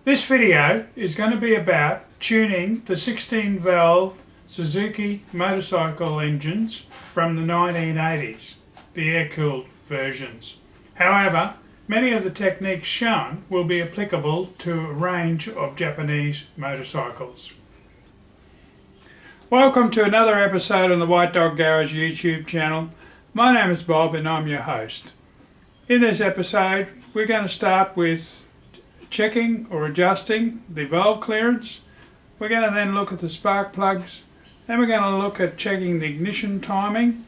This video is going to be about tuning the 16 valve Suzuki motorcycle engines from the 1980s, the air-cooled versions. However, many of the techniques shown will be applicable to a range of Japanese motorcycles. Welcome to another episode on the White Dog Garage YouTube channel. My name is Bob and I'm your host. In this episode we're going to start with checking or adjusting the valve clearance. We're going to then look at the spark plugs, then we're going to look at checking the ignition timing,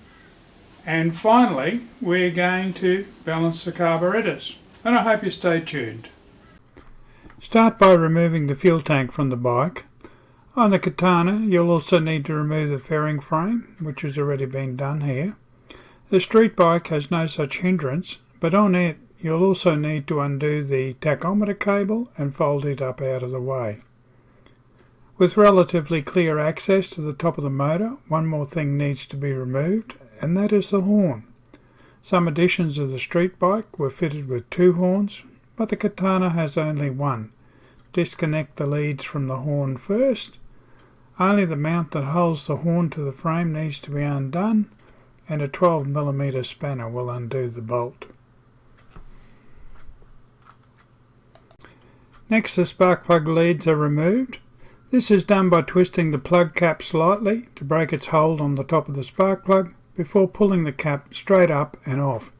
and finally we're going to balance the carburettors. And I hope you stay tuned. Start by removing the fuel tank from the bike. On the Katana you'll also need to remove the fairing frame, which has already been done here. The street bike has no such hindrance, but on it you'll also need to undo the tachometer cable and fold it up out of the way. With relatively clear access to the top of the motor, one more thing needs to be removed, and that is the horn. Some editions of the street bike were fitted with 2 horns, but the Katana has only 1. Disconnect the leads from the horn first. Only the mount that holds the horn to the frame needs to be undone, and a 12mm spanner will undo the bolt. Next, the spark plug leads are removed. This is done by twisting the plug cap slightly to break its hold on the top of the spark plug before pulling the cap straight up and off.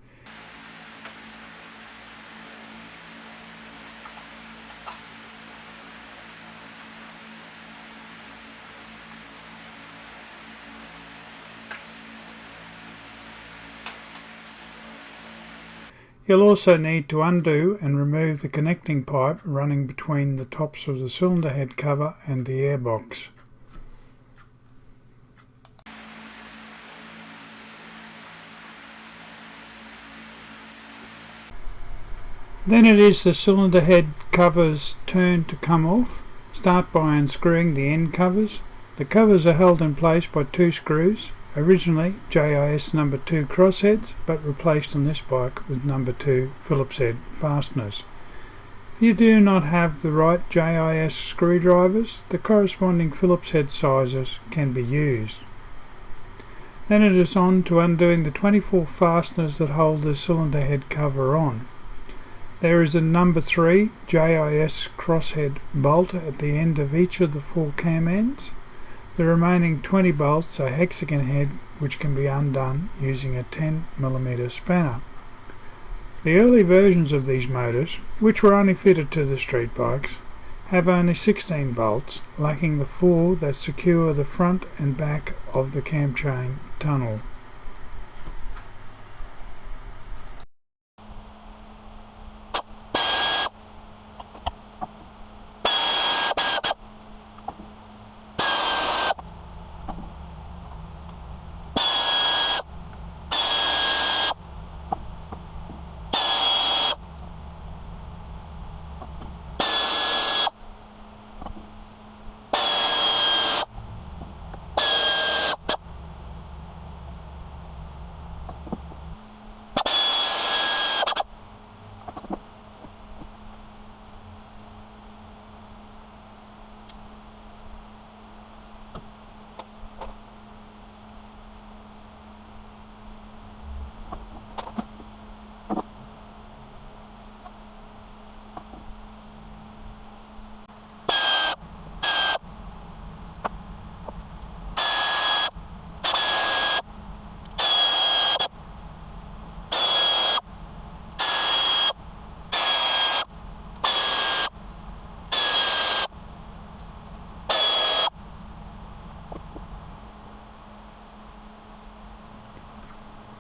You'll also need to undo and remove the connecting pipe running between the tops of the cylinder head cover and the airbox. Then it is the cylinder head cover's turn to come off. Start by unscrewing the end covers. The covers are held in place by 2 screws. Originally JIS number 2 crossheads, but replaced on this bike with number 2 Phillips head fasteners. If you do not have the right JIS screwdrivers, the corresponding Phillips head sizes can be used. Then it is on to undoing the 24 fasteners that hold the cylinder head cover on. There is a number 3 JIS crosshead bolt at the end of each of the 4 cam ends. The remaining 20 bolts are hexagon head, which can be undone using a 10mm spanner. The early versions of these motors, which were only fitted to the street bikes, have only 16 bolts, lacking the 4 that secure the front and back of the cam chain tunnel.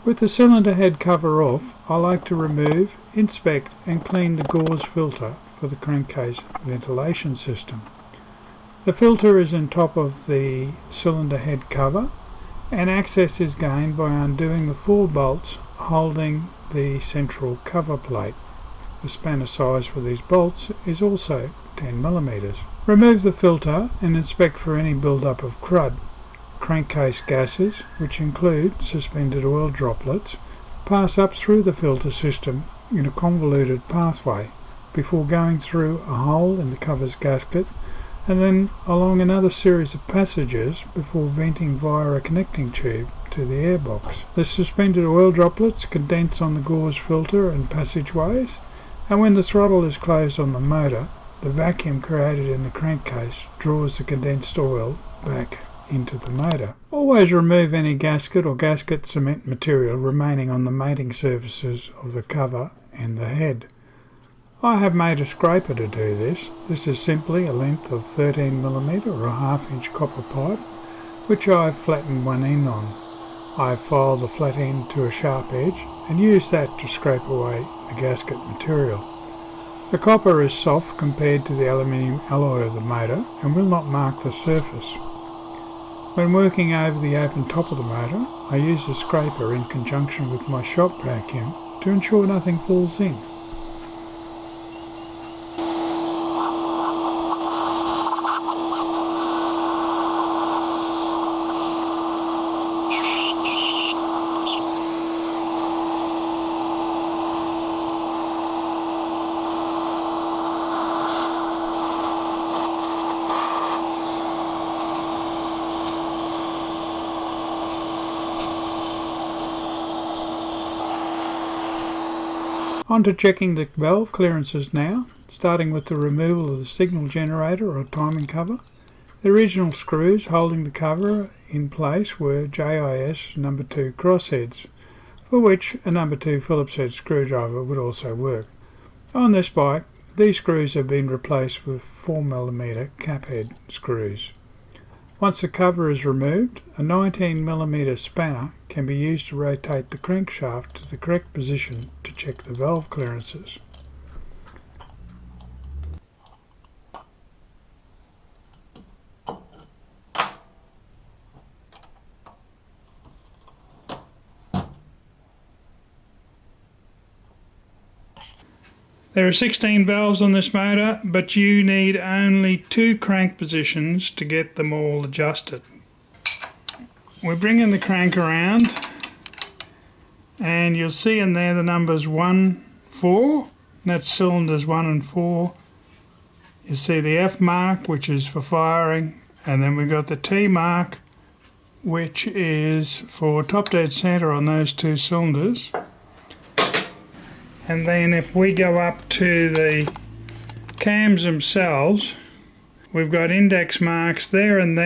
With the cylinder head cover off, I like to remove, inspect and clean the gauze filter for the crankcase ventilation system. The filter is on top of the cylinder head cover, and access is gained by undoing the 4 bolts holding the central cover plate. The spanner size for these bolts is also 10mm. Remove the filter and inspect for any build-up of crud. Crankcase gases, which include suspended oil droplets, pass up through the filter system in a convoluted pathway, before going through a hole in the cover's gasket and then along another series of passages before venting via a connecting tube to the airbox. The suspended oil droplets condense on the gauze filter and passageways, and when the throttle is closed on the motor, the vacuum created in the crankcase draws the condensed oil back into the motor. Always remove any gasket or gasket cement material remaining on the mating surfaces of the cover and the head. I have made a scraper to do this. This is simply a length of 13mm or a half-inch copper pipe, which I have flattened one end on. I have filed the flat end to a sharp edge and used that to scrape away the gasket material. The copper is soft compared to the aluminium alloy of the motor and will not mark the surface. When working over the open top of the motor, I use a scraper in conjunction with my shop vacuum to ensure nothing falls in. On to checking the valve clearances now, starting with the removal of the signal generator or timing cover. The original screws holding the cover in place were JIS number 2 crossheads, for which a number 2 Phillips head screwdriver would also work. On this bike, these screws have been replaced with 4mm cap head screws. Once the cover is removed, a 19mm spanner can be used to rotate the crankshaft to the correct position to check the valve clearances. There are 16 valves on this motor, but you need only 2 crank positions to get them all adjusted. We're bringing the crank around and you'll see in there the numbers 1, 4, that's cylinders 1 and 4. You see the F mark, which is for firing, and then we've got the T mark, which is for top dead center on those 2 cylinders. And then if we go up to the cams themselves, we've got index marks there, and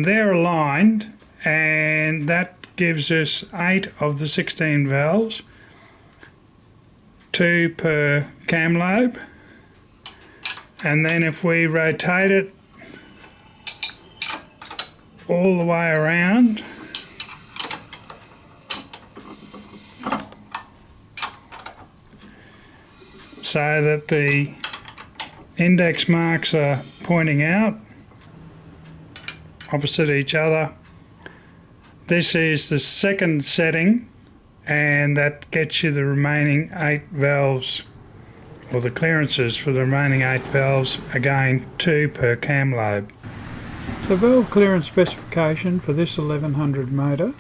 they're aligned, and that gives us 8 of the 16 valves, 2 per cam lobe. And then if we rotate it all the way around, so that the index marks are pointing out opposite each other. This is the second setting, and that gets you the remaining 8 valves, or the clearances for the remaining 8 valves, again 2 per cam lobe. The valve clearance specification for this 1100 motor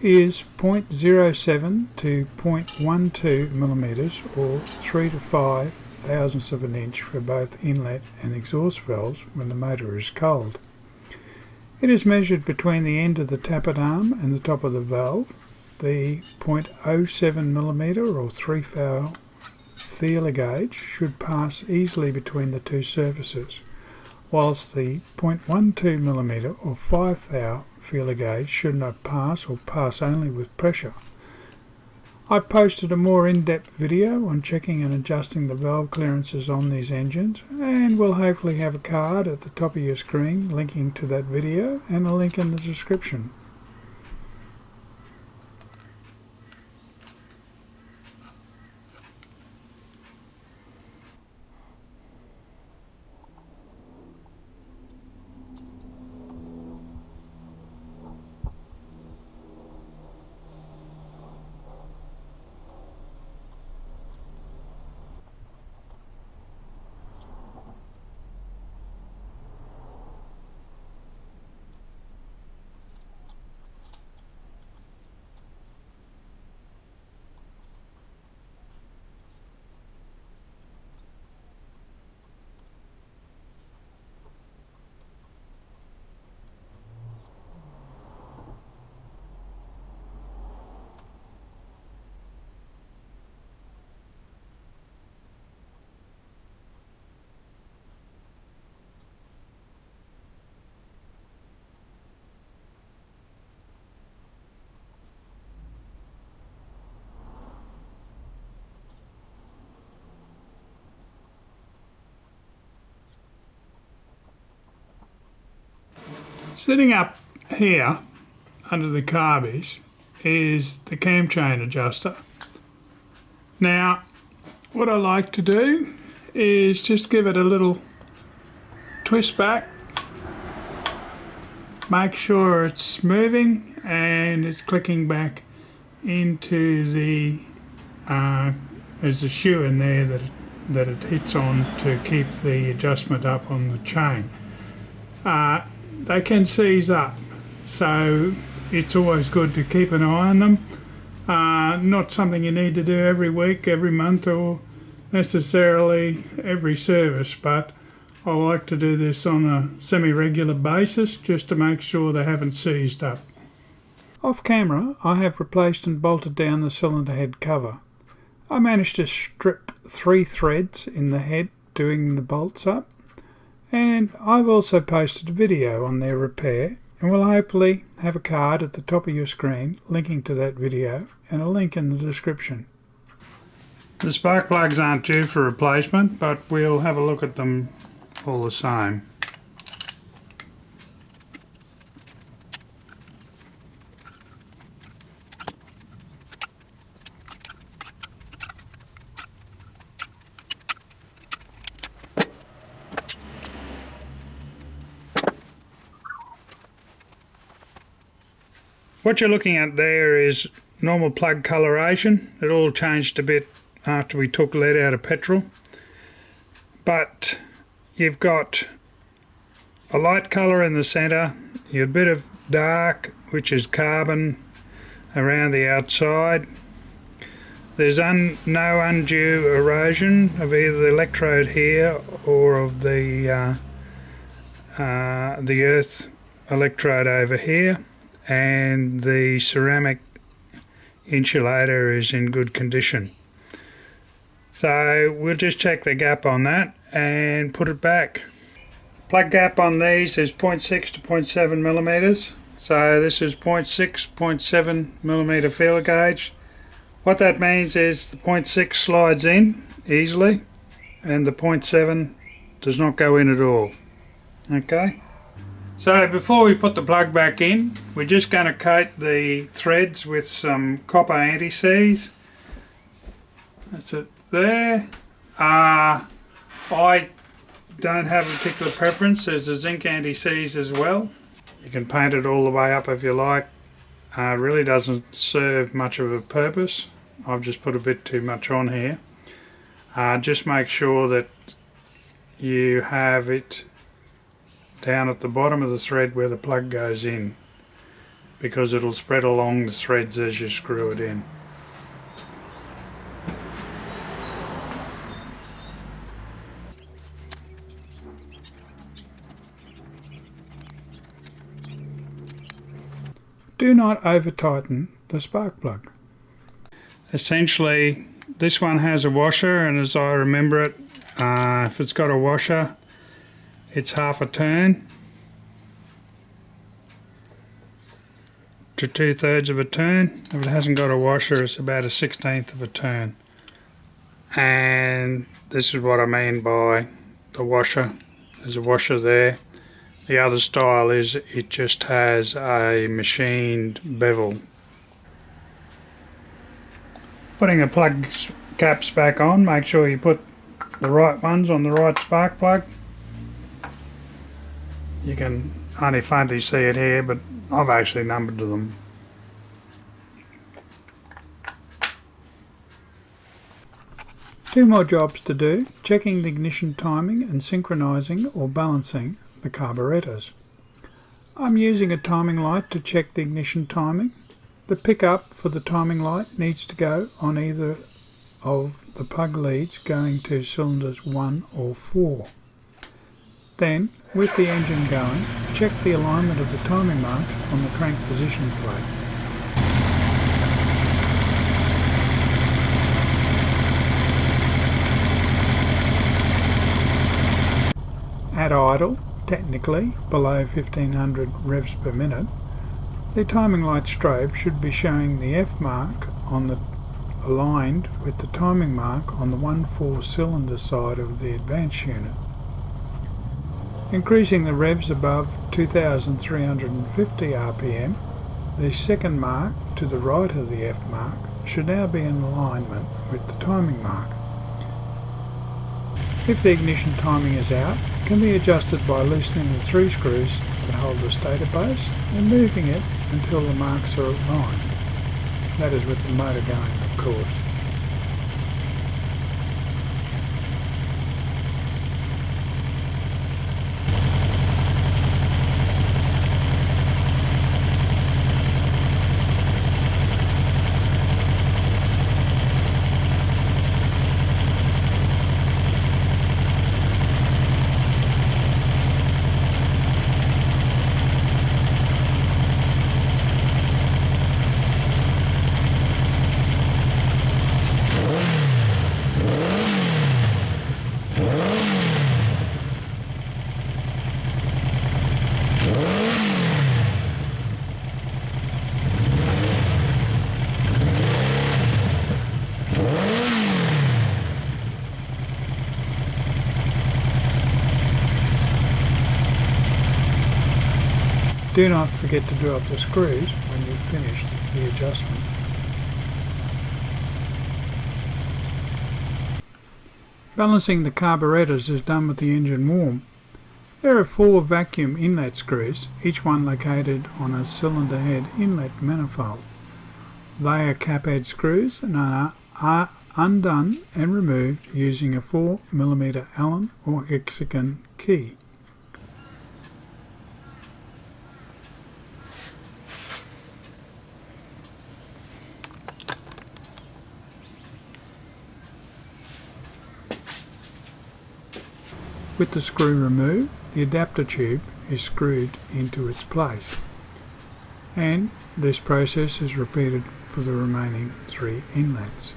is 0.07 to 0.12mm or 3 to 5 thousandths of an inch for both inlet and exhaust valves when the motor is cold. It is measured between the end of the tappet arm and the top of the valve. The 0.07mm or 3 thou feeler gauge should pass easily between the 2 surfaces, whilst the 0.12mm or 5 thou feeler gauge should not pass or pass only with pressure. I've posted a more in-depth video on checking and adjusting the valve clearances on these engines, and we'll hopefully have a card at the top of your screen linking to that video and a link in the description. Sitting up here under the carbies is the cam chain adjuster. Now what I like to do is just give it a little twist back, make sure it's moving and it's clicking back into the there's a shoe in there that it hits on to keep the adjustment up on the chain. They can seize up, so it's always good to keep an eye on them. Not something you need to do every week, every month, or necessarily every service, but I like to do this on a semi-regular basis just to make sure they haven't seized up. Off camera, I have replaced and bolted down the cylinder head cover. I managed to strip 3 threads in the head doing the bolts up, and I've also posted a video on their repair, and will hopefully have a card at the top of your screen linking to that video and a link in the description. The spark plugs aren't due for replacement, but we'll have a look at them all the same. What you're looking at there is normal plug coloration. It all changed a bit after we took lead out of petrol. But you've got a light colour in the centre, you've a bit of dark, which is carbon, around the outside. There's no undue erosion of either the electrode here or of the earth electrode over here. And the ceramic insulator is in good condition. So we'll just check the gap on that and put it back. Plug gap on these is 0.6 to 0.7 millimeters. So this is 0.6, 0.7 millimeter feeler gauge. What that means is the 0.6 slides in easily and the 0.7 does not go in at all. Okay? So before we put the plug back in, we're just going to coat the threads with some copper anti-seize. That's it there. I don't have a particular preference. There's a zinc anti-seize as well. You can paint it all the way up if you like. It really doesn't serve much of a purpose. I've just put a bit too much on here. Just make sure that you have it down at the bottom of the thread where the plug goes in, because it'll spread along the threads as you screw it in. Do not over tighten the spark plug. Essentially this one has a washer, and as I remember it, if it's got a washer it's half a turn to 2/3 of a turn. If it hasn't got a washer, it's about a 1/16 of a turn. And this is what I mean by the washer. There's a washer there. The other style is it just has a machined bevel. Putting the plug caps back on, make sure you put the right ones on the right spark plug. You can only faintly see it here, but I've actually numbered them. Two more jobs to do: checking the ignition timing and synchronising or balancing the carburettors. I'm using a timing light to check the ignition timing. The pickup for the timing light needs to go on either of the plug leads going to cylinders 1 or 4. Then, with the engine going, check the alignment of the timing marks on the crank position plate. At idle, technically below 1500 revs per minute, the timing light strobe should be showing the F mark on the aligned with the timing mark on the 1/4 cylinder side of the advance unit. Increasing the revs above 2,350 RPM, the second mark to the right of the F mark should now be in alignment with the timing mark. If the ignition timing is out, it can be adjusted by loosening the 3 screws that hold the stator base and moving it until the marks are aligned. That is with the motor going, of course. Do not forget to drop the screws when you've finished the adjustment. Balancing the carburettors is done with the engine warm. There are 4 vacuum inlet screws, each one located on a cylinder head inlet manifold. They are cap head screws and are undone and removed using a 4mm Allen or hexagon key. With the screw removed, the adapter tube is screwed into its place, and this process is repeated for the remaining 3 inlets.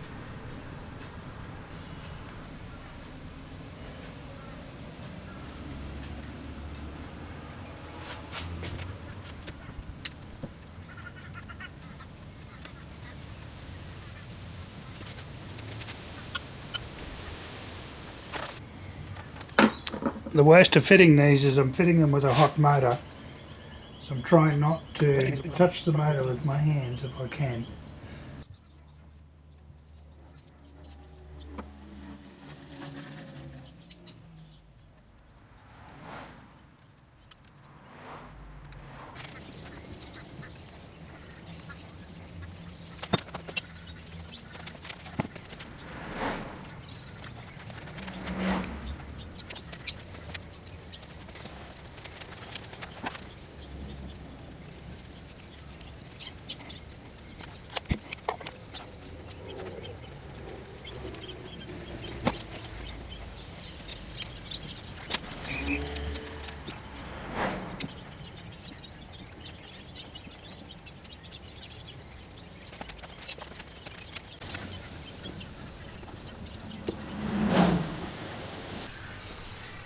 The worst of fitting these is I'm fitting them with a hot motor, so I'm trying not to touch the motor with my hands if I can.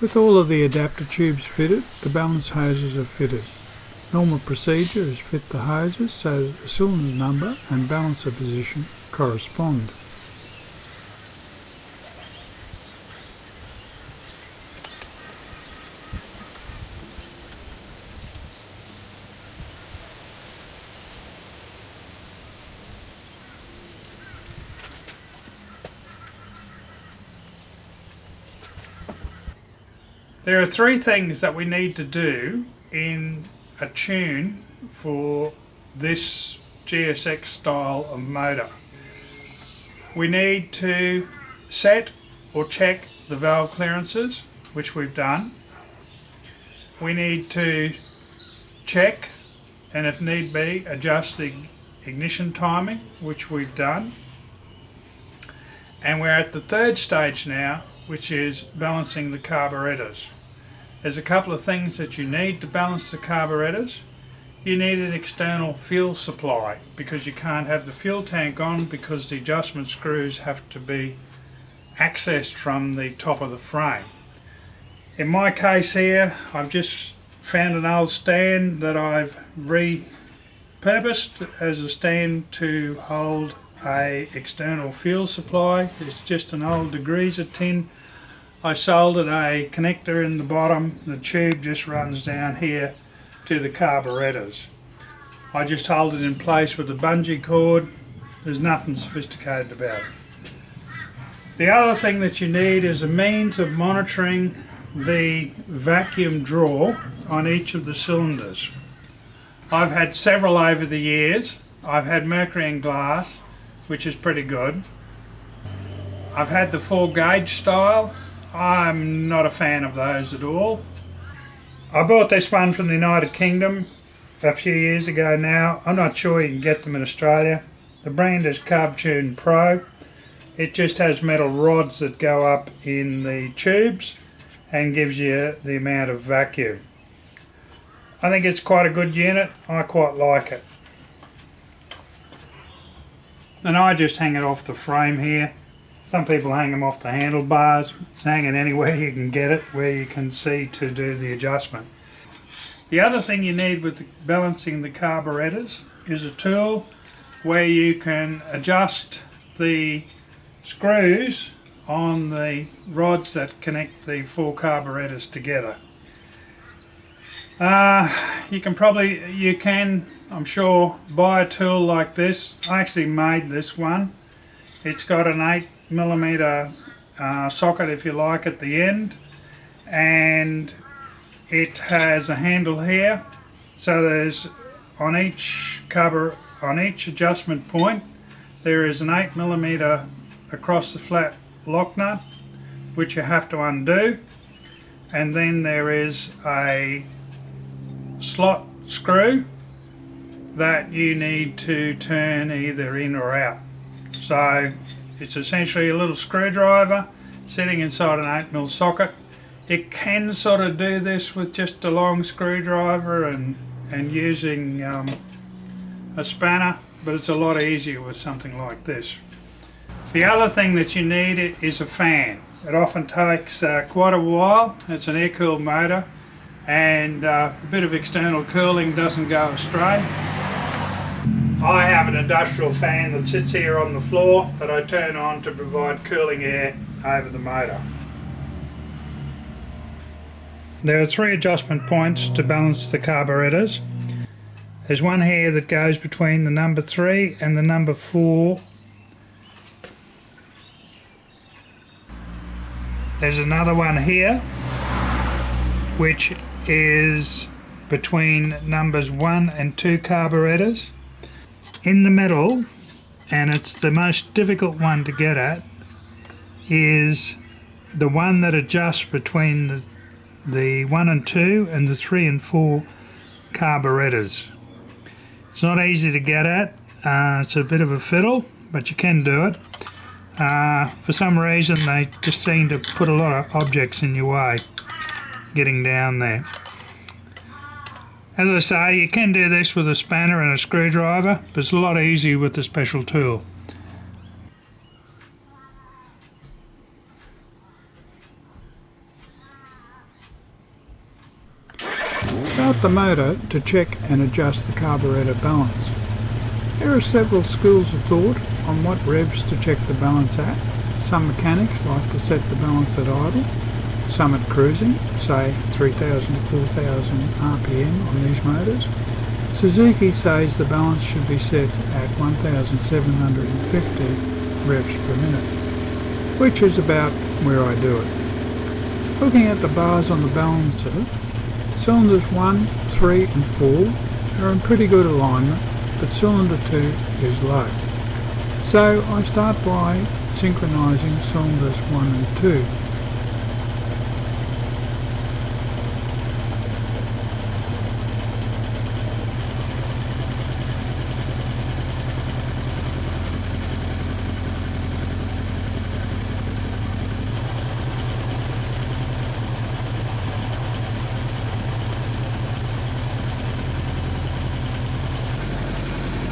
With all of the adapter tubes fitted, the balance hoses are fitted. Normal procedure is fit the hoses so that the cylinder number and balancer position correspond. There are 3 things that we need to do in a tune for this GSX style of motor. We need to set or check the valve clearances, which we've done. We need to check and if need be adjust the ignition timing, which we've done. And we're at the 3rd stage now, which is balancing the carburettors. There's a couple of things that you need to balance the carburettors. You need an external fuel supply because you can't have the fuel tank on because the adjustment screws have to be accessed from the top of the frame. In my case here, I've just found an old stand that I've repurposed as a stand to hold a external fuel supply. It's just an old degreaser tin I soldered a connector in the bottom. The tube just runs down here to the carburettors. I just hold it in place with a bungee cord. There's nothing sophisticated about it. The other thing that you need is a means of monitoring the vacuum draw on each of the cylinders. I've had several over the years. I've had mercury and glass, which is pretty good. I've had the 4-gauge style. I'm not a fan of those at all. I bought this one from the United Kingdom a few years ago now. I'm not sure you can get them in Australia. The brand is Carb Pro. It just has metal rods that go up in the tubes and gives you the amount of vacuum. I think it's quite a good unit. I quite like it. And I just hang it off the frame here. Some people hang them off the handlebars. It's hanging anywhere you can get it, where you can see to do the adjustment. The other thing you need with balancing the carburettors is a tool where you can adjust the screws on the rods that connect the 4 carburettors together. You can, I'm sure, buy a tool like this. I actually made this one. It's got an 8mm socket, if you like, at the end, and it has a handle here. So there's on each adjustment point there is an 8mm across the flat lock nut, which you have to undo, and then there is a slot screw that you need to turn either in or out. So it's essentially a little screwdriver sitting inside an 8mm socket. It can sort of do this with just a long screwdriver and using a spanner, but it's a lot easier with something like this. The other thing that you need is a fan. It often takes quite a while. It's an air-cooled motor, and a bit of external cooling doesn't go astray. I have an industrial fan that sits here on the floor that I turn on to provide cooling air over the motor. There are 3 adjustment points to balance the carburettors. There's one here that goes between the number 3 and the number 4. There's another one here which is between numbers 1 and 2 carburettors. In the middle, and it's the most difficult one to get at, is the one that adjusts between the 1 and 2 and the 3 and 4 carburettors. It's not easy to get at. It's a bit of a fiddle, but you can do it. For some reason they just seem to put a lot of objects in your way getting down there. As I say, you can do this with a spanner and a screwdriver, but it's a lot easier with a special tool. Start the motor to check and adjust the carburetor balance. There are several schools of thought on what revs to check the balance at. Some mechanics like to set the balance at idle, some at cruising, say 3000 to 4000 RPM on these motors. Suzuki says the balance should be set at 1750 revs per minute, which is about where I do it. Looking at the bars on the balancer, cylinders 1, 3 and 4 are in pretty good alignment, but cylinder 2 is low. So I start by synchronising cylinders 1 and 2.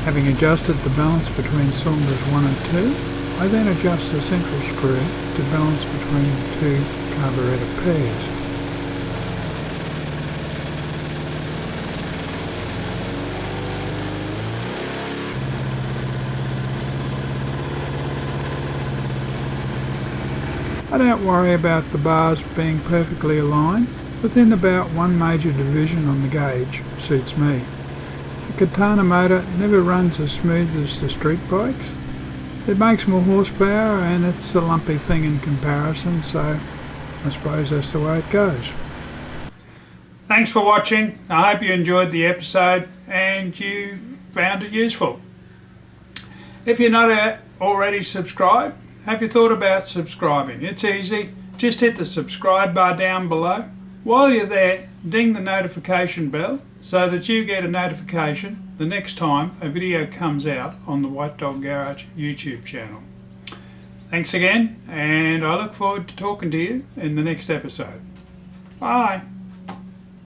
Having adjusted the balance between cylinders 1 and 2, I then adjust the central screw to balance between 2 carburettor pairs. I don't worry about the bars being perfectly aligned. Within about one major division on the gauge suits me. The katana motor never runs as smooth as the street bikes. It makes more horsepower and it's a lumpy thing in comparison, so I suppose that's the way it goes. Thanks for watching. I hope you enjoyed the episode and you found it useful. If you're not already subscribed, have you thought about subscribing? It's easy. Just hit the subscribe bar down below. While you're there, ding the notification bell so that you get a notification the next time a video comes out on the White Dog Garage YouTube channel. Thanks again, and I look forward to talking to you in the next episode. Bye.